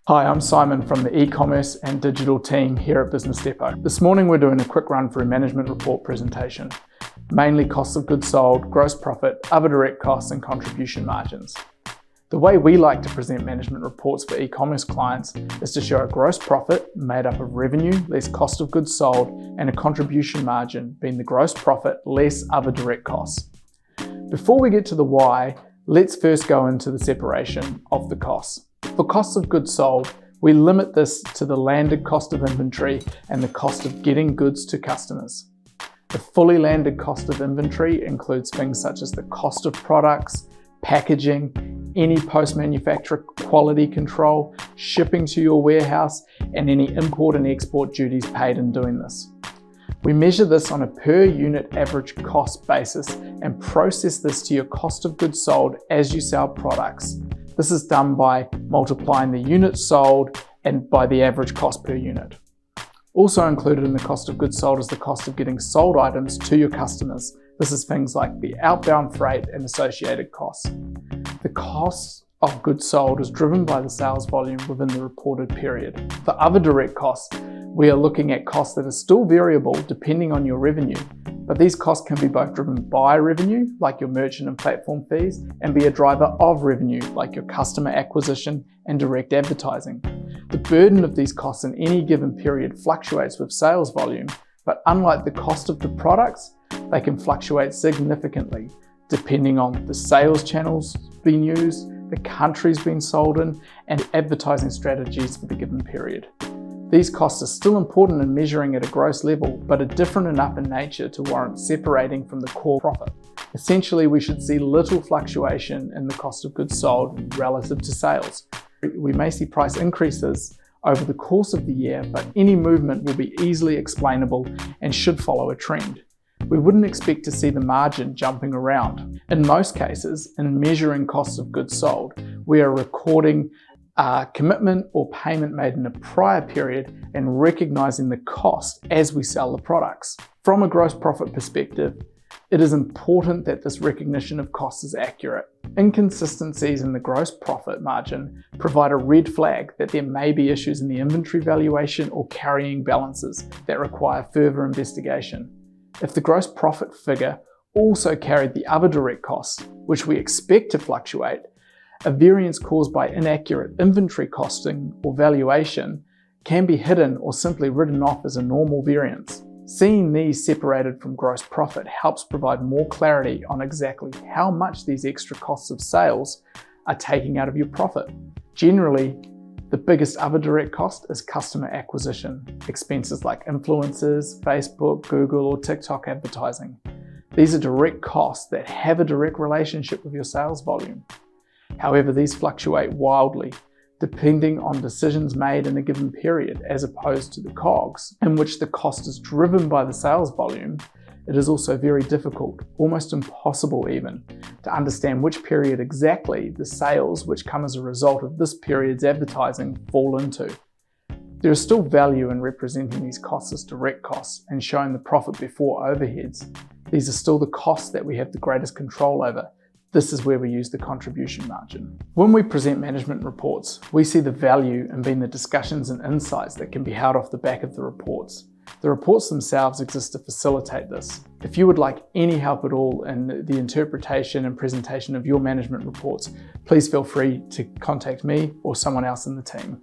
Hi, I'm Simon from the e-commerce and digital team here at Business Depot. This morning we're doing a quick run through management report presentation, mainly costs of goods sold, gross profit, other direct costs and contribution margins. The way we like to present management reports for e-commerce clients is to show a gross profit made up of revenue less cost of goods sold and a contribution margin being the gross profit less other direct costs. Before we get to the why, let's first go into the separation of the costs. For costs of goods sold, we limit this to the landed cost of inventory and the cost of getting goods to customers. The fully landed cost of inventory includes things such as the cost of products, packaging, any post-manufacture quality control, shipping to your warehouse, and any import and export duties paid in doing this. We measure this on a per unit average cost basis and process this to your cost of goods sold as you sell products. This is done by multiplying the units sold and by the average cost per unit. Also included in the cost of goods sold is the cost of getting sold items to your customers. This is things like the outbound freight and associated costs. The cost of goods sold is driven by the sales volume within the reported period. For other direct costs, we are looking at costs that are still variable depending on your revenue, but these costs can be both driven by revenue, like your merchant and platform fees, and be a driver of revenue, like your customer acquisition and direct advertising. The burden of these costs in any given period fluctuates with sales volume, but unlike the cost of the products, they can fluctuate significantly depending on the sales channels being used, the countries being sold in, and advertising strategies for the given period. These costs are still important in measuring at a gross level, but are different enough in nature to warrant separating from the core profit. Essentially, we should see little fluctuation in the cost of goods sold relative to sales. We may see price increases over the course of the year, but any movement will be easily explainable and should follow a trend. We wouldn't expect to see the margin jumping around. In most cases, in measuring costs of goods sold, we are recording a commitment or payment made in a prior period and recognizing the cost as we sell the products. From a gross profit perspective, it is important that this recognition of costs is accurate. Inconsistencies in the gross profit margin provide a red flag that there may be issues in the inventory valuation or carrying balances that require further investigation. If the gross profit figure also carried the other direct costs, which we expect to fluctuate, a variance caused by inaccurate inventory costing or valuation can be hidden or simply written off as a normal variance. Seeing these separated from gross profit helps provide more clarity on exactly how much these extra costs of sales are taking out of your profit. Generally, the biggest other direct cost is customer acquisition, expenses like influencers, Facebook, Google, or TikTok advertising. These are direct costs that have a direct relationship with your sales volume. However, these fluctuate wildly, depending on decisions made in a given period, as opposed to the COGS, in which the cost is driven by the sales volume. It is also very difficult, almost impossible even, to understand which period exactly the sales which come as a result of this period's advertising fall into. There is still value in representing these costs as direct costs and showing the profit before overheads. These are still the costs that we have the greatest control over. This is where we use the contribution margin. When we present management reports, we see the value in being the discussions and insights that can be held off the back of the reports. The reports themselves exist to facilitate this. If you would like any help at all in the interpretation and presentation of your management reports, please feel free to contact me or someone else in the team.